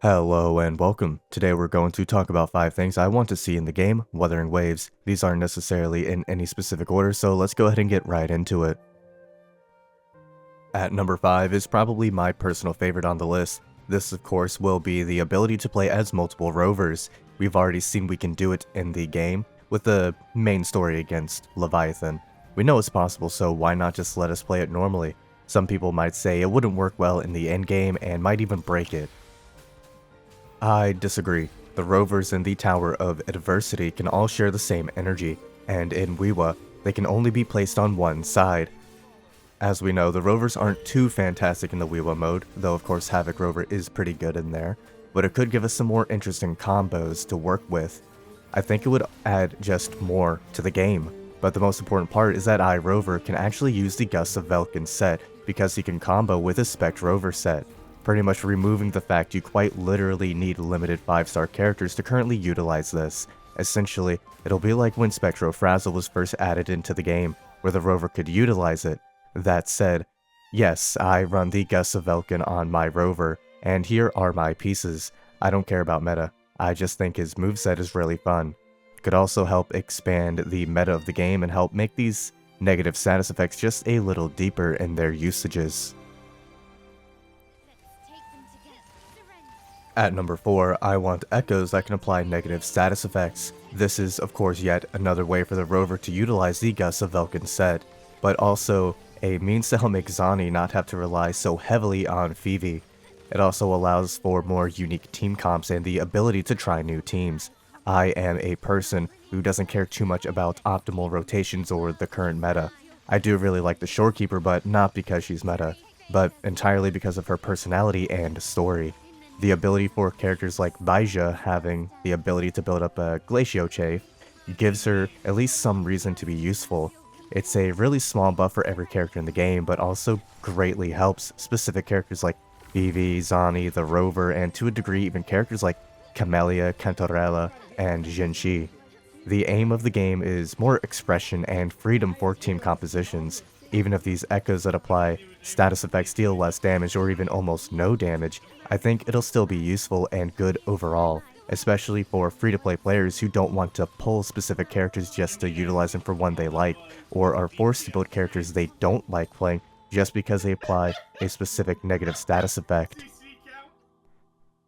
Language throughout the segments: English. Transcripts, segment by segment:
Hello and welcome. Today we're going to talk about 5 things I want to see in the game, Wuthering Waves. These aren't necessarily in any specific order, so let's go ahead and get right into it. At number 5 is probably my personal favorite on the list. This of course will be the ability to play as multiple rovers. We've already seen we can do it in the game, with the main story against Leviathan. We know it's possible, so why not just let us play it normally? Some people might say it wouldn't work well in the endgame and might even break it. I disagree. The rovers in the Tower of Adversity can all share the same energy, and in Wuwa, they can only be placed on one side. As we know, the rovers aren't too fantastic in the Wuwa mode, though of course Havoc Rover is pretty good in there, but it could give us some more interesting combos to work with. I think it would add just more to the game, but the most important part is that Rover can actually use the Gusts of Velkin set because he can combo with his Spect Rover set, pretty much removing the fact you quite literally need limited 5-star characters to currently utilize this. Essentially, it'll be like when Spectro Frazzle was first added into the game, where the rover could utilize it. That said, yes, I run the Gusts of Velkin on my rover, and here are my pieces. I don't care about meta, I just think his moveset is really fun. Could also help expand the meta of the game and help make these negative status effects just a little deeper in their usages. At number 4, I want echoes that can apply negative status effects. This is of course yet another way for the rover to utilize the Gusts of Velkin set, but also a means to help make Zani not have to rely so heavily on Phoebe. It also allows for more unique team comps and the ability to try new teams. I am a person who doesn't care too much about optimal rotations or the current meta. I do really like the Shorekeeper, but not because she's meta, but entirely because of her personality and story. The ability for characters like Baija having the ability to build up a Glaciochafe gives her at least some reason to be useful. It's a really small buff for every character in the game, but also greatly helps specific characters like Vivi, Zani, the Rover, and to a degree even characters like Camellia, Cantarella, and Jinshi. The aim of the game is more expression and freedom for team compositions. Even if these echoes that apply status effects deal less damage or even almost no damage, I think it'll still be useful and good overall, especially for free-to-play players who don't want to pull specific characters just to utilize them for one they like, or are forced to build characters they don't like playing just because they apply a specific negative status effect.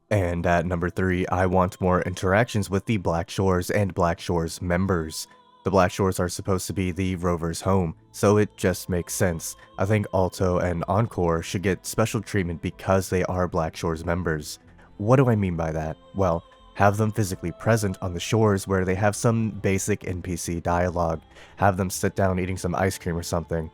And at number 3, I want more interactions with the Black Shores and Black Shores members. The Black Shores are supposed to be the rover's home, so it just makes sense. I think Alto and Encore should get special treatment because they are Black Shores members. What do I mean by that? Well, have them physically present on the shores where they have some basic NPC dialogue. Have them sit down eating some ice cream or something.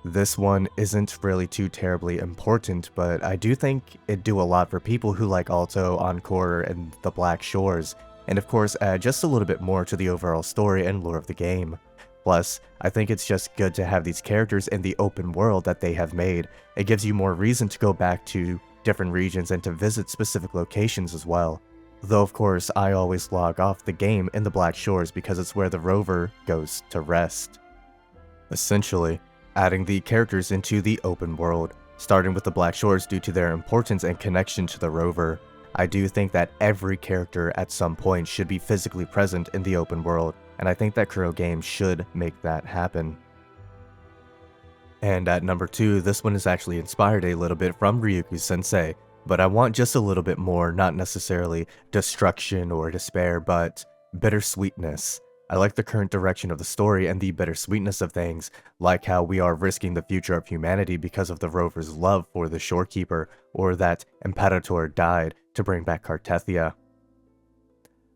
This one isn't really too terribly important, but I do think it'd do a lot for people who like Alto, Encore, and the Black Shores, and of course add just a little bit more to the overall story and lore of the game. Plus, I think it's just good to have these characters in the open world that they have made. It gives you more reason to go back to different regions and to visit specific locations as well. Though of course, I always log off the game in the Black Shores because it's where the rover goes to rest. Essentially, adding the characters into the open world, starting with the Black Shores due to their importance and connection to the rover. I do think that every character at some point should be physically present in the open world, and I think that Kuro Games should make that happen. And at number 2, this one is actually inspired a little bit from Ryuku-sensei, but I want just a little bit more, not necessarily destruction or despair, but bittersweetness. I like the current direction of the story and the bittersweetness of things, like how we are risking the future of humanity because of the rover's love for the Shorekeeper, or that Imperator died to bring back Cartethia.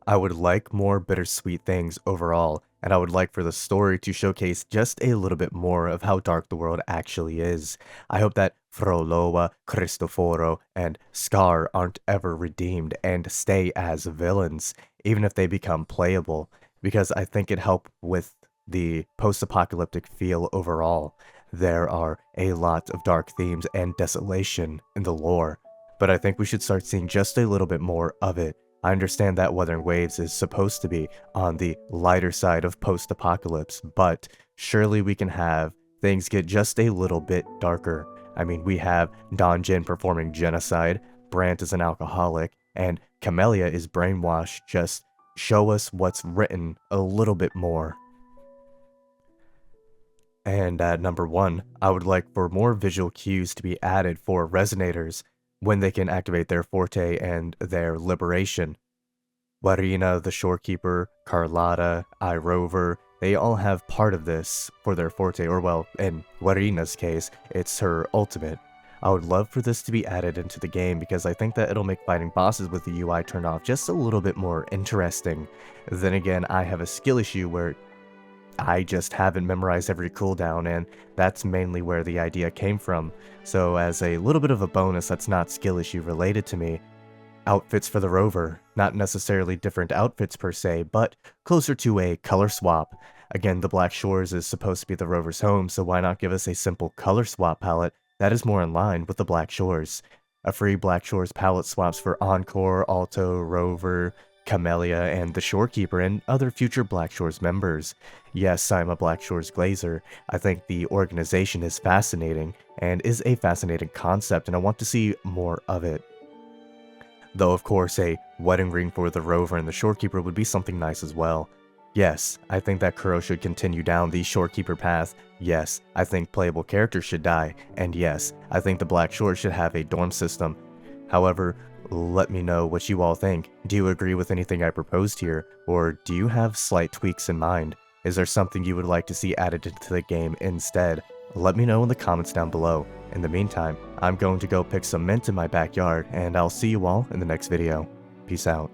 I would like more bittersweet things overall, and I would like for the story to showcase just a little bit more of how dark the world actually is. I hope that Frolloa, Cristoforo, and Scar aren't ever redeemed and stay as villains, even if they become playable, because I think it helped with the post-apocalyptic feel overall. There are a lot of dark themes and desolation in the lore, but I think we should start seeing just a little bit more of it. I understand that Wuthering Waves is supposed to be on the lighter side of post-apocalypse, but surely we can have things get just a little bit darker. I mean, we have Don Jin performing genocide, Brant is an alcoholic, and Camellia is brainwashed. Just show us what's written a little bit more. And at number 1, I would like for more visual cues to be added for resonators when they can activate their forte and their liberation. Warina, the Shorekeeper, Carlotta, iRover, they all have part of this for their forte, or well, in Warina's case, it's her ultimate. I would love for this to be added into the game because I think that it'll make fighting bosses with the UI turned off just a little bit more interesting. Then again, I have a skill issue where I just haven't memorized every cooldown, and that's mainly where the idea came from. So as a little bit of a bonus that's not skill issue related to me, outfits for the rover. Not necessarily different outfits per se, but closer to a color swap. Again, the Black Shores is supposed to be the rover's home, so why not give us a simple color swap palette that is more in line with the Black Shores? A free Black Shores palette swaps for Encore, Alto, Rover, Camellia, and the Shorekeeper, and other future Black Shores members. Yes, I'm a Black Shores glazer. I think the organization is fascinating, and is a fascinating concept, and I want to see more of it. Though of course a wedding ring for the rover and the Shorekeeper would be something nice as well. Yes, I think that Kuro should continue down the Shorekeeper path. Yes, I think playable characters should die. And yes, I think the Black Shores should have a dorm system. However, let me know what you all think. Do you agree with anything I proposed here, or do you have slight tweaks in mind? Is there something you would like to see added into the game instead? Let me know in the comments down below. In the meantime, I'm going to go pick some mint in my backyard, and I'll see you all in the next video. Peace out.